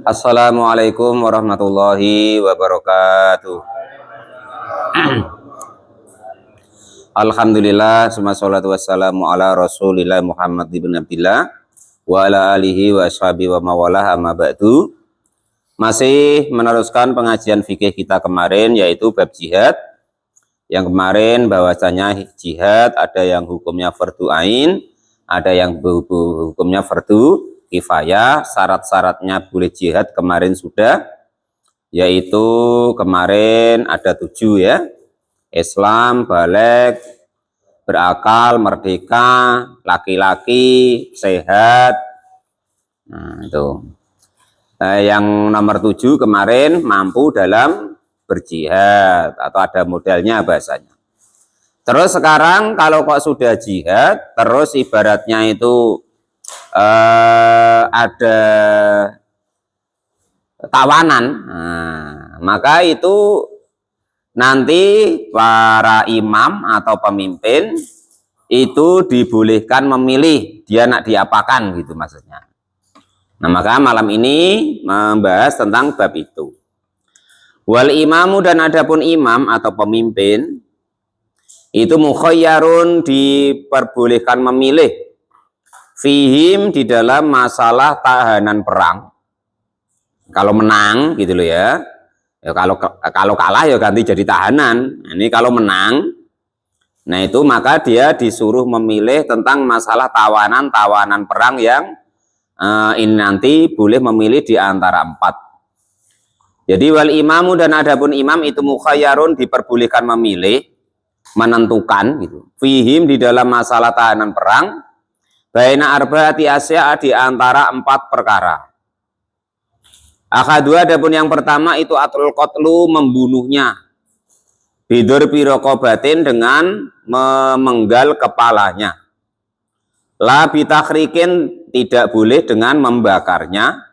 Assalamualaikum warahmatullahi wabarakatuh. Alhamdulillah, wassalatu wassalamu ala Rasulillah Muhammad ibn Abdillah wa ala alihi wa ashabihi wa mawalah, amma ba'du. Masih meneruskan pengajian fikih kita kemarin, yaitu bab jihad. Yang kemarin bahwasanya jihad ada yang hukumnya fardu ain, ada yang hukumnya fardu kifayah. Syarat-syaratnya boleh jihad kemarin sudah, yaitu kemarin ada 7 ya. Islam, baligh, berakal, merdeka, laki-laki, sehat. Nah, itu. Yang nomor 7 kemarin mampu dalam berjihad atau ada modalnya bahasanya. Terus sekarang kalau kok sudah jihad, terus ibaratnya itu ada tawanan, maka itu nanti para imam atau pemimpin itu dibolehkan memilih dia nak diapakan gitu maksudnya. Nah, maka malam ini membahas tentang bab itu. Wal imamu, dan adapun imam atau pemimpin itu mukhayyarun, diperbolehkan memilih, fihim, di dalam masalah tahanan perang. Kalau menang gitu loh ya. Ya kalau kalah ya ganti jadi tahanan. Ini kalau menang, nah itu maka dia disuruh memilih tentang masalah tawanan perang yang ini nanti boleh memilih di antara 4. Jadi wal imamu, dan adapun imam itu mukhayyarun, diperbolehkan memilih, menentukan gitu. Fihim, di dalam masalah tahanan perang, baina arba'ati asya, di antara 4 perkara. Akadu, adapun yang pertama itu atul qatlu, membunuhnya, bidur birokobatin, dengan memenggal kepalanya. La bitakhrikin, tidak boleh dengan membakarnya.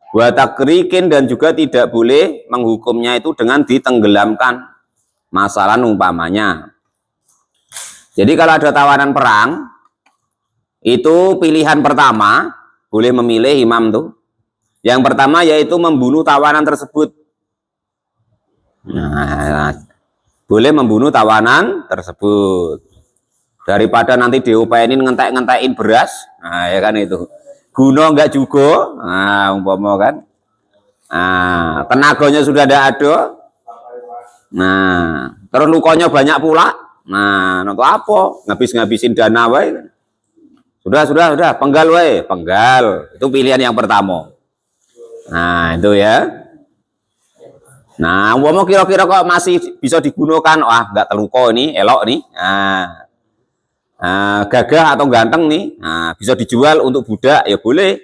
Wa takrikin, dan juga tidak boleh menghukumnya itu dengan ditenggelamkan. Masalah umpamanya. Jadi kalau ada tawanan perang, itu pilihan pertama boleh memilih imam tuh. Yang pertama yaitu membunuh tawanan tersebut. Nah, boleh membunuh tawanan tersebut. Daripada nanti diopainin ngentek-ngentekin beras, nah ya kan itu. Guna enggak juga, nah umpama kan. Nah, tenaganya sudah ada. Nah, terus lukanya banyak pula. Nah, untuk apa? Ngabis-ngabisin dana wae. Sudah, penggal wae, penggal. Itu pilihan yang pertama. Nah, itu ya. Nah, umpama kira-kira kok masih bisa digunakan, wah enggak terluka ini, elok nih. Gagah atau ganteng nih, bisa dijual untuk budak, ya boleh,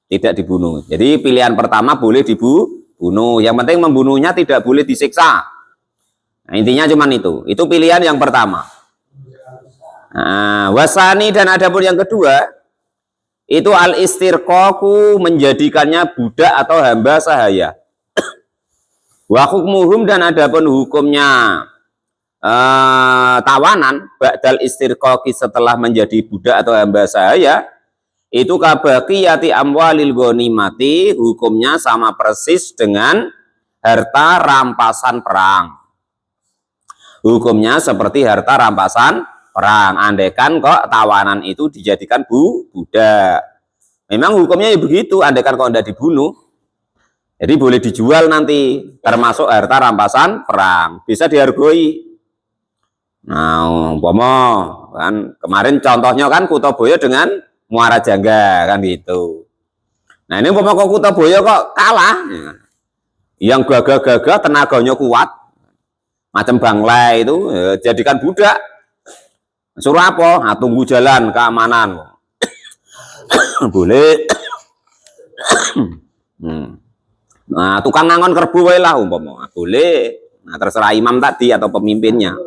tidak dibunuh. Jadi pilihan pertama boleh dibunuh. Yang penting membunuhnya tidak boleh disiksa. Nah, intinya cuman itu pilihan yang pertama. Wasani, dan adapun yang kedua itu al istirqaqu, menjadikannya budak atau hamba sahaya. Wa hukmuhum, dan adapun hukumnya tawanan ba'dal istirqaqi, setelah menjadi budak atau hamba sahaya, itu kabaqiyati amwalil ghanimati, hukumnya sama persis dengan harta rampasan perang. Hukumnya seperti harta rampasan perang, andaikan kok tawanan itu dijadikan budak. Memang hukumnya ya begitu, andaikan kok tidak dibunuh. Jadi boleh dijual nanti, termasuk harta rampasan perang, bisa dihargai. Nah, umpama kan kemarin contohnya kan Kutaboyo dengan Muara Jangga kan gitu. Nah, ini umpama kok Kutaboyo kok kalah, yang gagah-gagah tenaganya kuat, macam Banglai itu, jadikan budak. Suruh apa? Nah, tunggu jalan keamanan. Boleh. Nah, tukang ngangon kerbu wae lah umpama. Boleh. Nah, terserah imam tadi atau pemimpinnya.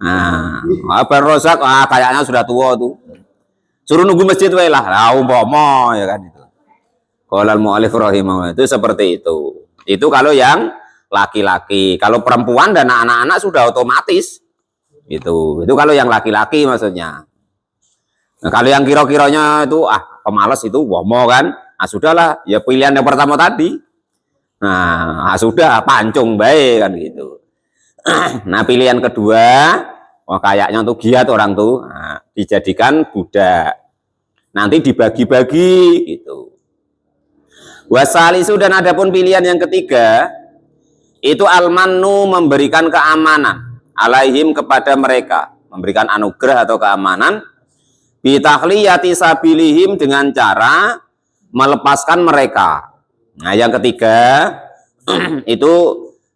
Nah, Abang Rozak, kayaknya sudah tua tuh. Suruh nunggu masjid wae lah. Lah umpama ya kan itu. Qala al-mu'allif rahimahullah, itu seperti itu. Itu kalau yang laki-laki. Kalau perempuan dan anak-anak sudah otomatis. Itu kalau yang laki-laki maksudnya. Nah, kalau yang kira-kiranya itu pemalas itu womo kan, sudahlah, ya pilihan yang pertama tadi. Nah, sudah pancung baik kan gitu. Nah, pilihan kedua, kayaknya tuh giat orang tuh, dijadikan budak. Nanti dibagi-bagi gitu. Wasalisu, dan adapun pilihan yang ketiga, itu almanu, memberikan keamanan, alaihim, kepada mereka, memberikan anugerah atau keamanan, bitahliyati sabilihim, dengan cara melepaskan mereka. Nah, yang ketiga itu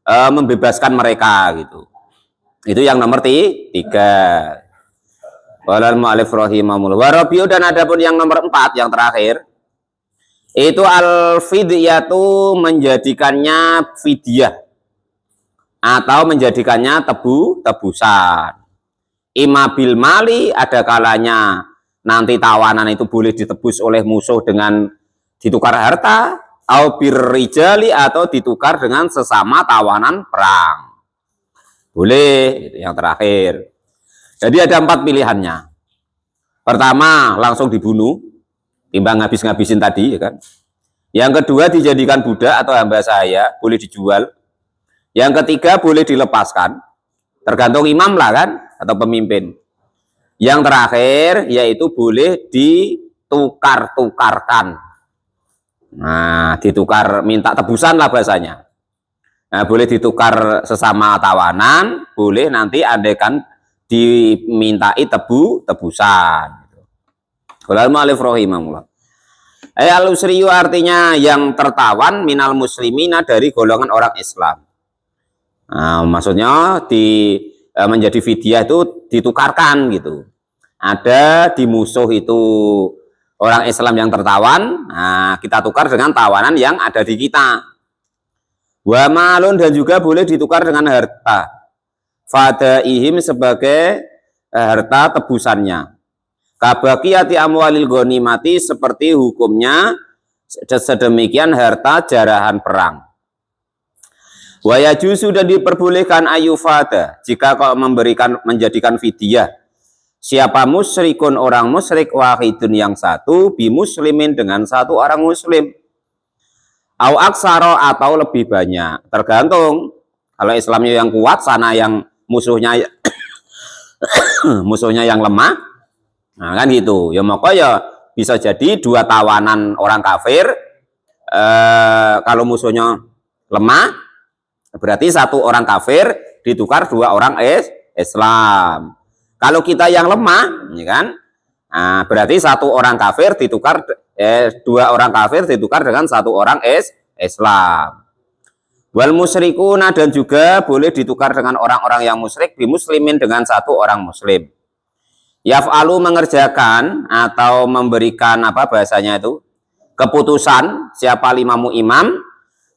membebaskan mereka gitu. Itu yang nomor tiga. Walal mu'alif rahimahumullah. Warabiu, dan adapun yang nomor 4, yang terakhir, itu al-fidyatu, menjadikannya fidyah atau menjadikannya tebusan. Ima bil mali, ada kalanya nanti tawanan itu boleh ditebus oleh musuh dengan ditukar harta, au birrijali, atau ditukar dengan sesama tawanan perang. Boleh, itu yang terakhir. Jadi ada 4 pilihannya. Pertama, langsung dibunuh, timbang ngabis-ngabisin tadi, ya kan. Yang kedua, dijadikan budak atau hamba sahaya, boleh dijual. Yang ketiga, boleh dilepaskan, tergantung imam lah kan, atau pemimpin. Yang terakhir, yaitu boleh ditukar-tukarkan. Nah, ditukar, minta tebusan lah bahasanya. Nah, boleh ditukar sesama tawanan, boleh nanti andaikan dimintai tebusan. Qala al-mu'allif rahimahullah. Al-usriyu, artinya yang tertawan, minal muslimina, dari golongan orang Islam. Nah, maksudnya menjadi fidyah itu ditukarkan gitu. Ada di musuh itu orang Islam yang tertawan, nah kita tukar dengan tawanan yang ada di kita. Wa malun, dan juga boleh ditukar dengan harta. Fadaihim, sebagai harta tebusannya. Kabaqiyati amwalil ghanimati, seperti hukumnya sedemikian harta jarahan perang. Wa yajuzu, dan diperbolehkan ayufada, jika kau menjadikan fidyah siapa musyrikun, orang musyrik, wahidun, yang satu, bi muslimin, dengan satu orang muslim, au aksaro, atau lebih banyak, tergantung. Kalau Islamnya yang kuat, sana yang musuhnya musuhnya yang lemah, nah kan gitu ya. Maka ya bisa jadi 2 tawanan orang kafir, kalau musuhnya lemah, berarti 1 orang kafir ditukar 2 orang Islam. Kalau kita yang lemah, ya kan, nah, berarti 1 orang kafir ditukar 2 orang kafir ditukar dengan 1 orang Islam. Wal musyrikuna, dan juga boleh ditukar dengan orang-orang yang musyrik, bi muslimin, dengan 1 orang muslim. Yaf'alu, mengerjakan atau memberikan apa bahasanya itu, keputusan, siapa limamu imam,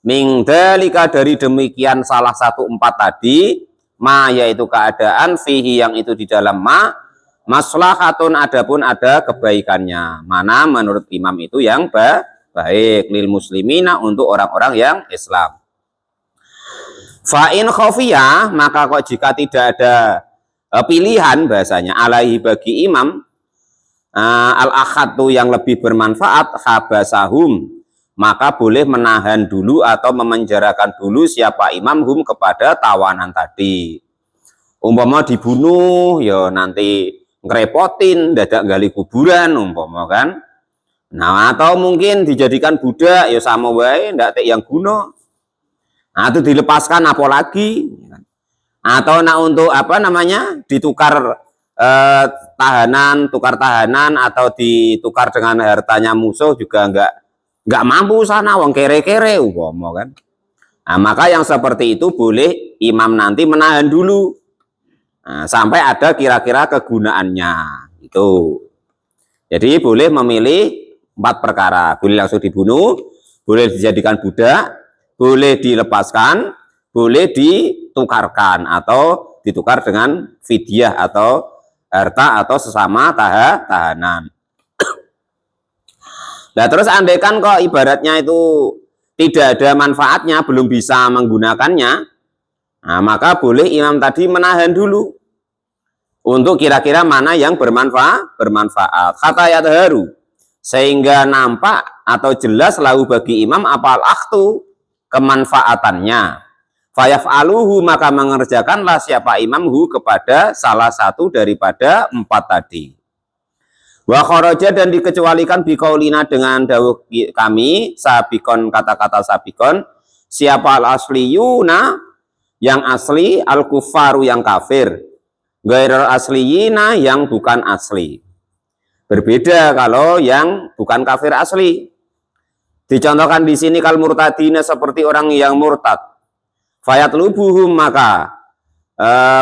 min dalika, dari demikian salah satu 4 tadi, ma, yaitu keadaan, fihi, yang itu di dalam ma, maslahatun, adapun ada kebaikannya, mana menurut imam itu yang baik, lil muslimina, untuk orang-orang yang Islam. Fa'in khofiyah, maka kok jika tidak ada pilihan bahasanya, alaihi, bagi imam, al-akhadu, yang lebih bermanfaat, habasahum, maka boleh menahan dulu atau memenjarakan dulu siapa imam hum, kepada tawanan tadi. Umpama dibunuh, ya nanti ngerepotin, dadak gali kuburan umpama kan. Nah, atau mungkin dijadikan budak, ya sama wae, ndak tek yang guna. Nah, itu dilepaskan apalagi. Atau nah untuk apa namanya, ditukar tahanan, tukar tahanan, atau ditukar dengan hartanya musuh juga nggak mampu sana, wong kere-kere umpama kan. Nah, maka yang seperti itu boleh imam nanti menahan dulu, nah, sampai ada kira-kira kegunaannya itu. Jadi boleh memilih 4 perkara, boleh langsung dibunuh, boleh dijadikan budak, boleh dilepaskan, boleh ditukarkan atau ditukar dengan fidyah atau harta atau sesama tahanan. Nah, terus andaikan kok ibaratnya itu tidak ada manfaatnya, belum bisa menggunakannya, nah, maka boleh imam tadi menahan dulu untuk kira-kira mana yang bermanfaat. Kata ayat haru, sehingga nampak atau jelas lahu bagi imam apal akhtu kemanfaatannya. Fayaf'aluhu, maka mengerjakanlah siapa imamhu kepada salah satu daripada 4 tadi. Wa kharaja, dan dikecualikan biqaulina dengan dawuh kami, sabikon, kata-kata sabikon, siapa al-asliyuna yang asli, al-kufaru yang kafir, ghairul asliyina yang bukan asli. Berbeda kalau yang bukan kafir asli. Dicontohkan di sini kal murtadina, seperti orang yang murtad. Fayatlubuhum, maka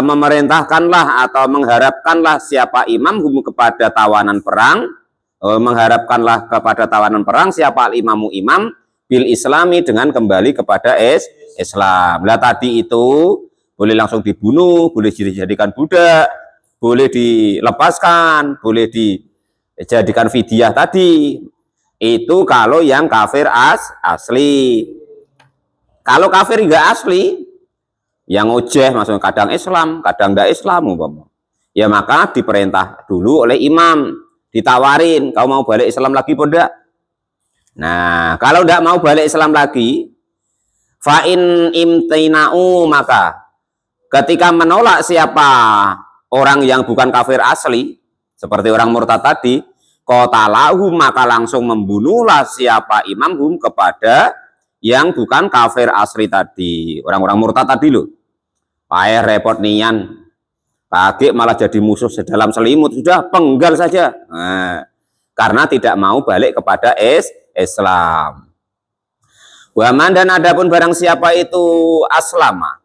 memerintahkanlah atau mengharapkanlah siapa imamhum kepada tawanan perang, mengharapkanlah kepada tawanan perang siapa al-imamu imam bil islami, dengan kembali kepada Islam. Lah tadi itu boleh langsung dibunuh, boleh dijadikan budak, boleh dilepaskan, boleh dijadikan fidyah tadi. Itu kalau yang kafir asli. Kalau kafir enggak asli, yang ojeh, maksudnya kadang Islam, kadang enggak Islam, ya maka diperintah dulu oleh imam, ditawarin, kau mau balik Islam lagi apa enggak? Nah, kalau enggak mau balik Islam lagi, fa'in imtina'u, maka ketika menolak siapa orang yang bukan kafir asli, seperti orang murtad tadi, qatalahu, maka langsung membunuhlah siapa imamhum kepada yang bukan kafir asli tadi, orang-orang murtad tadi loh. Payah repot nian, kaget malah jadi musuh sedalam selimut, sudah penggal saja. Nah, karena tidak mau balik kepada Islam. Waman, dan adapun barang siapa itu aslama,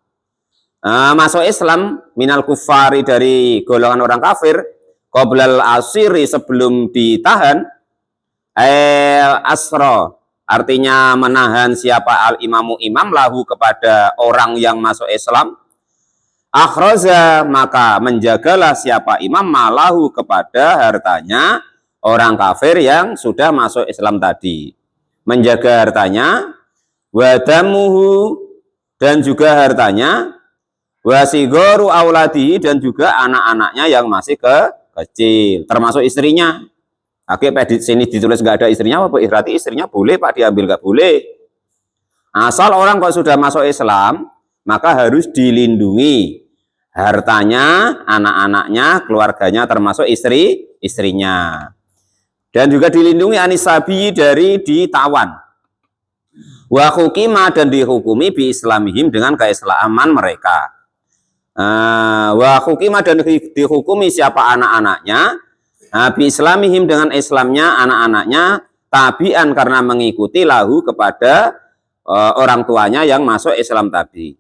masuk Islam, minal kufari, dari golongan orang kafir, qoblal asiri, sebelum ditahan, asro, artinya menahan siapa al-imamu imam lahu kepada orang yang masuk Islam, akhraza, maka menjagalah siapa imam malahu kepada hartanya orang kafir yang sudah masuk Islam tadi, menjaga hartanya, wadamuhu, dan juga hartanya, wasigoru auladi, dan juga anak-anaknya yang masih kecil, termasuk istrinya. Oke, di sini ditulis nggak ada istrinya, apa berarti istrinya boleh Pak diambil, nggak boleh. Asal orang kok sudah masuk Islam, maka harus dilindungi hartanya, anak-anaknya, keluarganya, termasuk istrinya. Dan juga dilindungi anisabi, dari ditawan. Wa hukima, dan dihukumi bi islamihim, dengan keislaman mereka. Wa hukima, dan dihukumi siapa anak-anaknya, bi islamihim, dengan Islamnya anak-anaknya, tabian, karena mengikuti lahu kepada orang tuanya yang masuk Islam tadi.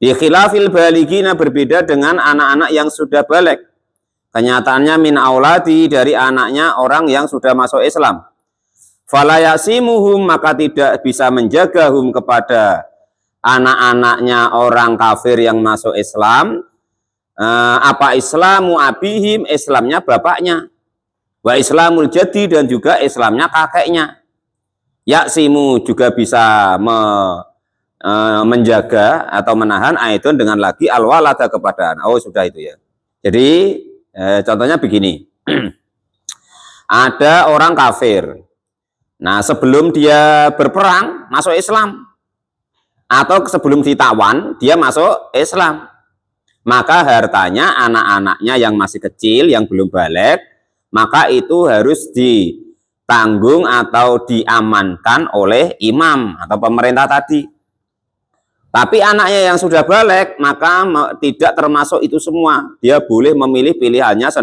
Di khilafil baligina, berbeda dengan anak-anak yang sudah balik. Kenyataannya min auladi, dari anaknya orang yang sudah masuk Islam. Fala yasimuhum, maka tidak bisa menjaga hum kepada anak-anaknya orang kafir yang masuk Islam. Apa islamu abihim, Islamnya bapaknya, wa islamul jadi, dan juga Islamnya kakeknya. Yaksimu, juga bisa menjaga atau menahan aidon, dengan lagi alwalada, kepada anak. Oh, sudah itu ya. Jadi contohnya begini. Ada orang kafir. Nah, sebelum dia berperang masuk Islam, atau sebelum ditawan dia masuk Islam, maka hartanya anak-anaknya yang masih kecil, yang belum balik, maka itu harus ditanggung atau diamankan oleh imam atau pemerintah tadi. Tapi anaknya yang sudah balik, maka tidak termasuk itu semua. Dia boleh memilih pilihannya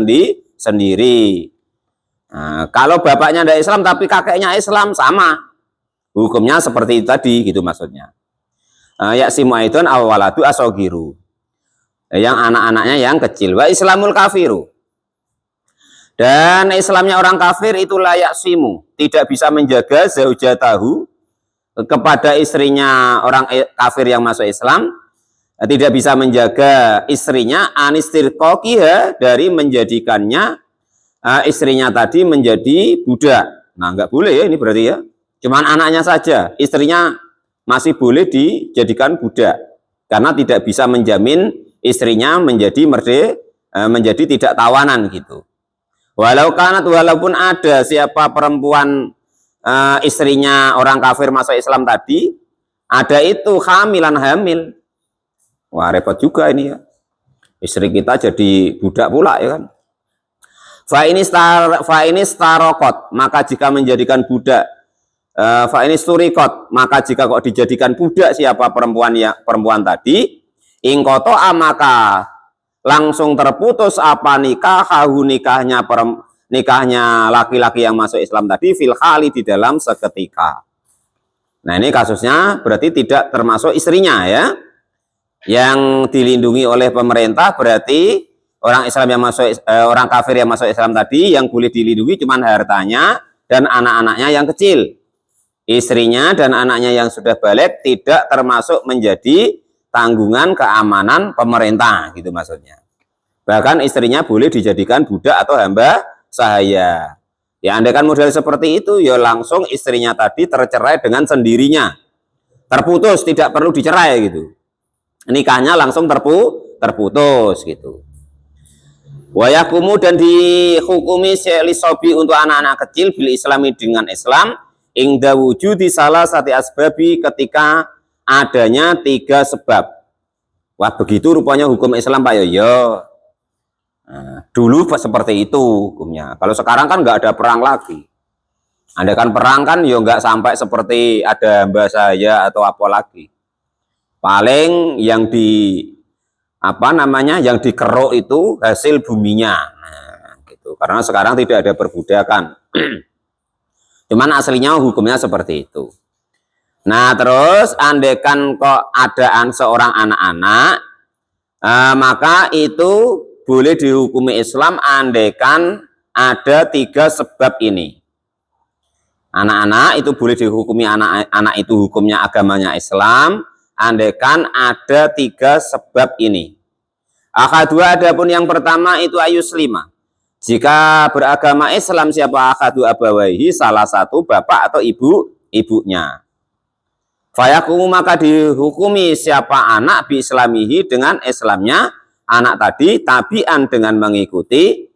sendiri. Nah, kalau bapaknya tidak Islam tapi kakeknya Islam, sama hukumnya seperti itu tadi, gitu maksudnya. Yaksimu aidon awwaladu asogiru, yang anak-anaknya yang kecil. Wa islamul kafiru, dan Islamnya orang kafir itu layak simu, tidak bisa menjaga zaujatahu, kepada istrinya orang kafir yang masuk Islam, tidak bisa menjaga istrinya anistirqoqiha, dari menjadikannya istrinya tadi menjadi budak. Nah, nggak boleh ya ini berarti ya. Cuman anaknya saja, istrinya masih boleh dijadikan budak, karena tidak bisa menjamin istrinya menjadi menjadi tidak tawanan gitu. Walaupun ada siapa perempuan istrinya orang kafir masuk Islam tadi, ada itu hamil. Wah, repot juga ini ya. Istri kita jadi budak pula ya kan. Fa ini starokot, maka jika menjadikan budak, fa ini sturikot, maka jika kok dijadikan budak siapa perempuan tadi, ingkoto maka langsung terputus apa nikahnya laki-laki yang masuk Islam tadi fil khali di dalam seketika. Nah, ini kasusnya berarti tidak termasuk istrinya ya. Yang dilindungi oleh pemerintah berarti orang Islam yang orang kafir yang masuk Islam tadi yang boleh dilindungi cuma hartanya dan anak-anaknya yang kecil. Istrinya dan anaknya yang sudah balik tidak termasuk menjadi tanggungan keamanan pemerintah gitu maksudnya. Bahkan istrinya boleh dijadikan budak atau hamba sahaya. Ya andaikan model seperti itu ya langsung istrinya tadi tercerai dengan sendirinya. Terputus, tidak perlu dicerai gitu. Nikahnya langsung terputus gitu. Wayakumu dan dihukumi lisobi untuk anak-anak kecil bil islami dengan Islam ingda wujudi salah satu asbabi ketika adanya 3 sebab. Wah begitu rupanya hukum Islam Pak Yoyo. Nah, dulu seperti itu hukumnya. Kalau sekarang kan nggak ada perang lagi. Andaikan perang kan ya nggak sampai seperti ada hamba saya atau apa lagi. Paling yang yang dikeruk itu hasil buminya. Nah, gitu. Karena sekarang tidak ada perbudakan. Cuman aslinya hukumnya seperti itu. Nah terus andaikan kok adaan seorang anak-anak, maka itu boleh dihukumi Islam andaikan ada 3 sebab ini. Anak-anak itu boleh dihukumi anak itu hukumnya agamanya Islam, andaikan ada 3 sebab ini. Akadu adapun yang pertama itu ayuslima. Jika beragama Islam siapa akadu abawaihi salah satu bapak atau ibunya. Fayakumu maka dihukumi siapa anak bi islamihi dengan Islamnya anak tadi tabian dengan mengikuti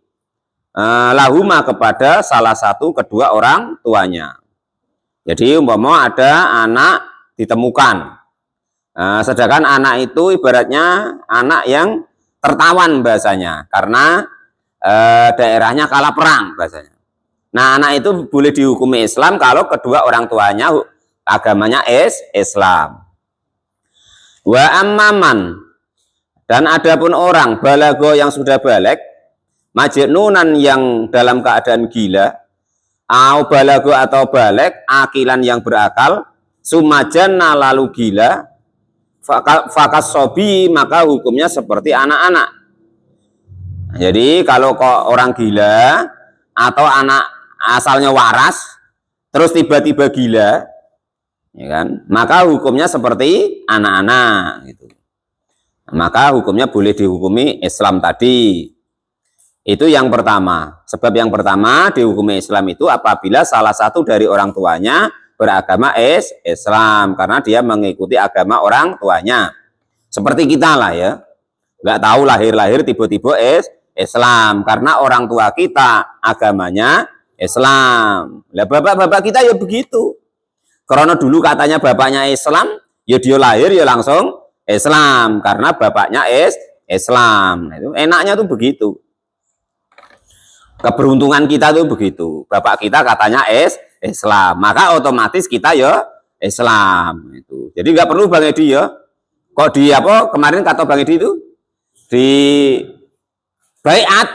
lahuma kepada salah satu kedua orang tuanya. Jadi umpama ada anak ditemukan, sedangkan anak itu ibaratnya anak yang tertawan bahasanya karena daerahnya kalah perang bahasanya. Nah anak itu boleh dihukumi Islam kalau kedua orang tuanya agamanya Islam. Wa ammaman dan adapun orang balago yang sudah balik, majnunan yang dalam keadaan gila, au balago atau balik, akilan yang berakal, sumajanna lalu gila, fakas sobi maka hukumnya seperti anak-anak. Jadi kalau kok orang gila atau anak asalnya waras, terus tiba-tiba gila, ya kan? Maka hukumnya seperti anak-anak gitu. Maka hukumnya boleh dihukumi Islam tadi. Itu yang pertama. Sebab yang pertama dihukumi Islam itu apabila salah satu dari orang tuanya beragama Islam karena dia mengikuti agama orang tuanya. Seperti kita lah ya. Nggak tahu lahir-lahir tiba-tiba Islam karena orang tua kita agamanya Islam. Lah bapak-bapak kita ya begitu. Karena dulu katanya bapaknya Islam, ya dia lahir ya langsung Islam karena bapaknya Islam. Itu enaknya tuh begitu. Keberuntungan kita tuh begitu. Bapak kita katanya Islam, maka otomatis kita ya Islam itu. Jadi nggak perlu Bang Edi ya. Kok di apa kemarin kata Bang Edi itu di baiat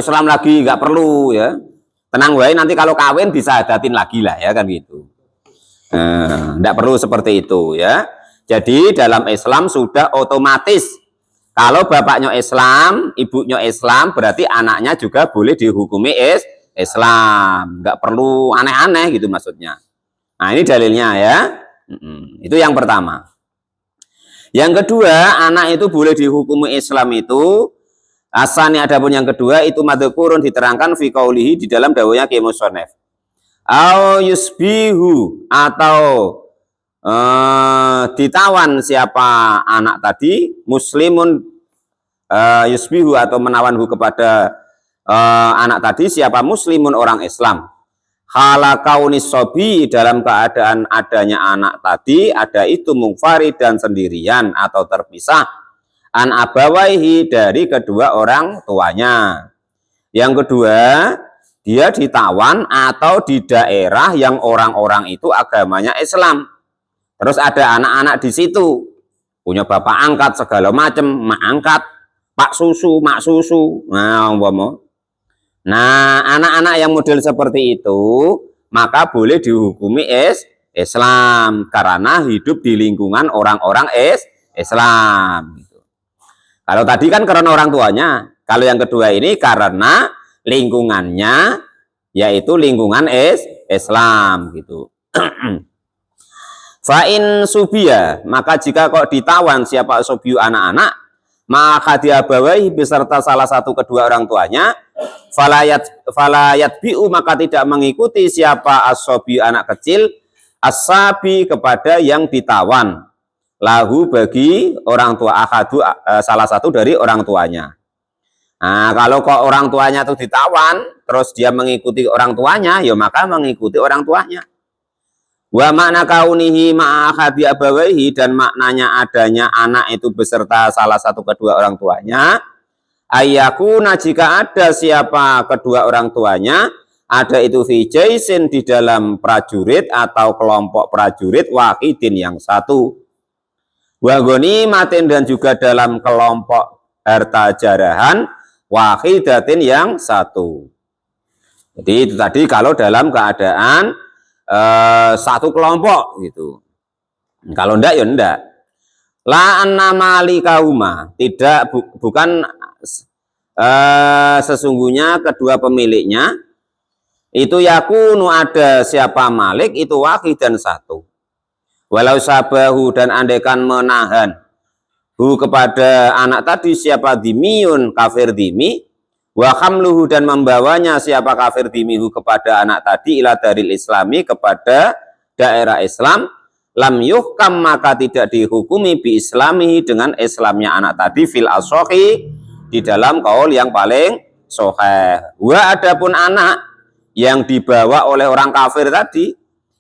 Islam lagi nggak perlu ya. Tenang wae nanti kalau kawin bisa hadatin lagi lah ya kan gitu. Tidak perlu seperti itu ya. Jadi dalam Islam sudah otomatis kalau bapaknya Islam, ibunya Islam, berarti anaknya juga boleh dihukumi Islam. Nggak perlu aneh-aneh gitu maksudnya. Nah ini dalilnya ya. Itu yang pertama. Yang kedua, anak itu boleh dihukumi Islam itu asani adapun yang kedua itu madzukurun diterangkan fi qaulihi di dalam dawuhnya Ki Musonef. Au yusbihu atau ditawan siapa anak tadi muslimun yusbihu atau menawanhu kepada anak tadi siapa muslimun orang Islam. Hala kaunis sobi dalam keadaan adanya anak tadi ada itu mungfarid dan sendirian atau terpisah an abawaihi dari kedua orang tuanya. Yang kedua, dia ditawan atau di daerah yang orang-orang itu agamanya Islam. Terus ada anak-anak di situ punya bapak angkat segala macam, mak angkat, pak susu, mak susu. Nah, umpama. Nah, anak-anak yang model seperti itu, maka boleh dihukumi Islam karena hidup di lingkungan orang-orang Islam. Kalau tadi kan karena orang tuanya, kalau yang kedua ini karena lingkungannya, yaitu lingkungan Islam gitu. Fa'in subia, maka jika kok ditawan siapa subiu anak-anak, maka dia bawai beserta salah satu kedua orang tuanya, falayat biu maka tidak mengikuti siapa asobi anak kecil asabi kepada yang ditawan lahu bagi orang tua akadu salah satu dari orang tuanya. Nah, kalau kok orang tuanya itu ditawan terus dia mengikuti orang tuanya, ya maka mengikuti orang tuanya. Wa makna kaunihi ma'akhadi abawaihi dan maknanya adanya anak itu beserta salah satu kedua orang tuanya. Ayakuna jika ada siapa kedua orang tuanya, ada itu fi jaisin di dalam prajurit atau kelompok prajurit wahidin yang satu. Wa ghanimatin dan juga dalam kelompok harta jarahan wahidatin yang satu. Jadi itu tadi kalau dalam keadaan satu kelompok gitu. Kalau enggak ya enggak. La anna malikahuma tidak bukan sesungguhnya kedua pemiliknya itu yakunu ada siapa malik itu wahid dan satu. Walau sabahu dan andaikan menahan hu kepada anak tadi siapa dimiyun kafir dimi wa hamluhu dan membawanya siapa kafir dimihu kepada anak tadi ila daril islami kepada daerah Islam lam yuhkam maka tidak dihukumi bi islamihi dengan Islamnya anak tadi fil asohi di dalam kaul yang paling soheh. Wa adapun anak yang dibawa oleh orang kafir tadi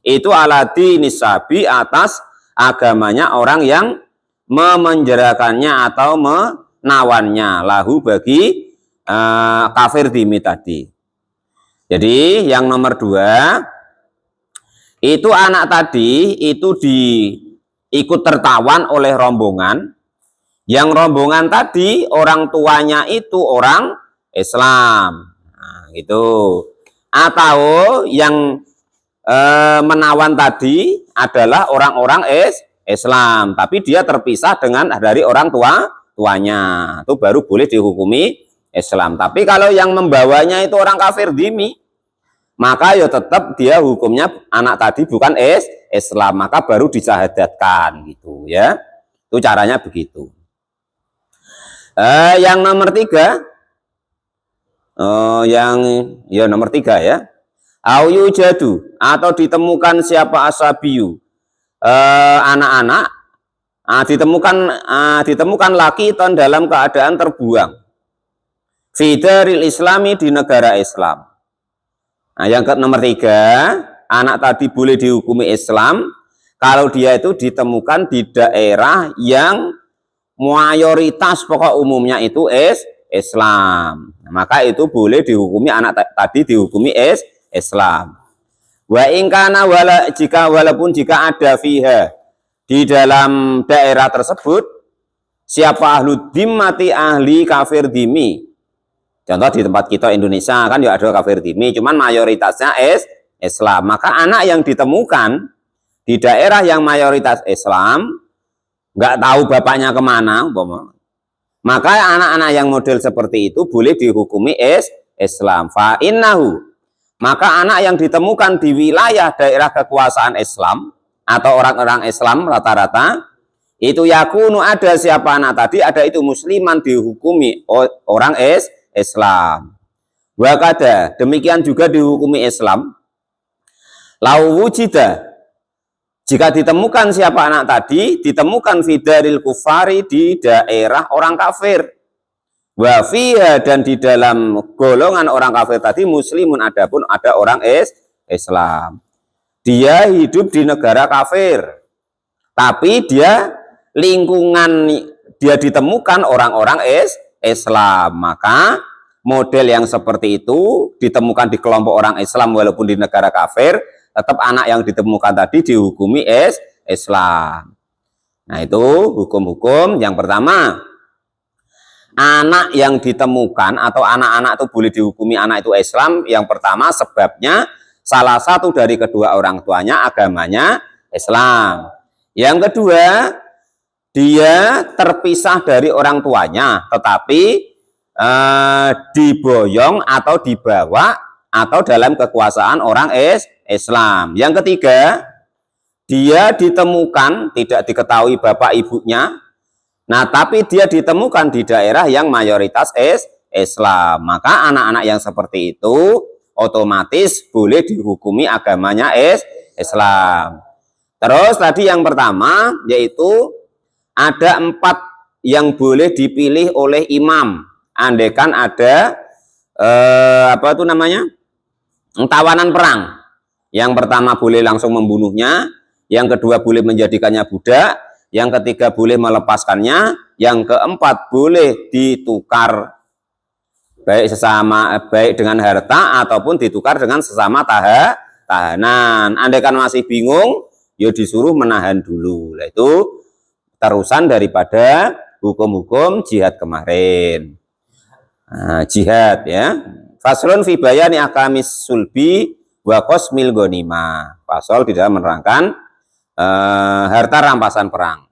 itu aladi nisabi atas agamanya orang yang memenjarakannya atau menawannya lahu bagi kafir dimi tadi. Jadi yang nomor 2 itu anak tadi itu ikut tertawan oleh rombongan. Yang rombongan tadi orang tuanya itu orang Islam. Nah, gitu. Atau yang menawan tadi adalah orang-orang Islam, tapi dia terpisah dari orang tuanya. Itu baru boleh dihukumi Islam. Tapi kalau yang membawanya itu orang kafir dimi, maka ya tetap dia hukumnya anak tadi bukan Islam, maka baru disahadatkan gitu ya. Itu caranya begitu. Yang nomor 3, yang nomor 3 ya. Au yujadu atau ditemukan siapa asabiyu anak-anak ditemukan laki dalam keadaan terbuang. Fidaril Islami di negara Islam. Nah, yang nomor 3, anak tadi boleh dihukumi Islam kalau dia itu ditemukan di daerah yang mayoritas pokok umumnya itu Islam. Nah, maka itu boleh dihukumi anak tadi dihukumi Islam. Wa ingkana walaupun jika ada fiha di dalam daerah tersebut siapa ahlu dimmati ahli kafir dimi. Contoh di tempat kita Indonesia kan ya ada kafir dimi, cuman mayoritasnya Islam. Maka anak yang ditemukan di daerah yang mayoritas Islam, nggak tahu bapaknya kemana, maka anak-anak yang model seperti itu boleh dihukumi Islam. Fa innahu, maka anak yang ditemukan di wilayah daerah kekuasaan Islam atau orang-orang Islam rata-rata itu yakunu ada siapa anak tadi ada itu musliman dihukumi orang Islam. Wakada demikian juga dihukumi Islam. Lau wujida jika ditemukan siapa anak tadi ditemukan fidaril kufari di daerah orang kafir. Wa fiha, dan di dalam golongan orang kafir tadi muslimun, adapun ada orang Islam. Dia hidup di negara kafir, tapi dia lingkungan dia ditemukan orang-orang Islam. Maka model yang seperti itu ditemukan di kelompok orang Islam walaupun di negara kafir, tetap anak yang ditemukan tadi dihukumi Islam. Nah, itu hukum-hukum yang pertama. Anak yang ditemukan atau anak-anak itu boleh dihukumi anak itu Islam. Yang pertama sebabnya salah satu dari kedua orang tuanya agamanya Islam. Yang kedua, dia terpisah dari orang tuanya, tetapi diboyong atau dibawa atau dalam kekuasaan orang Islam. Yang ketiga, dia ditemukan tidak diketahui bapak ibunya. Nah, tapi dia ditemukan di daerah yang mayoritas Islam. Maka anak-anak yang seperti itu otomatis boleh dihukumi agamanya Islam. Terus tadi yang pertama yaitu ada 4 yang boleh dipilih oleh imam. Andaikan ada apa itu namanya? Tawanan perang. Yang pertama boleh langsung membunuhnya, yang kedua boleh menjadikannya budak, yang ketiga boleh melepaskannya, yang keempat boleh ditukar baik dengan harta ataupun ditukar dengan sesama tahanan. Andaikan masih bingung, ya disuruh menahan dulu. Nah, itu terusan daripada hukum-hukum jihad kemarin. Nah, jihad ya. Faslun fi bayani akamis sulbi wa qasmil ghanimah. Pasal di dalam menerangkan harta rampasan perang.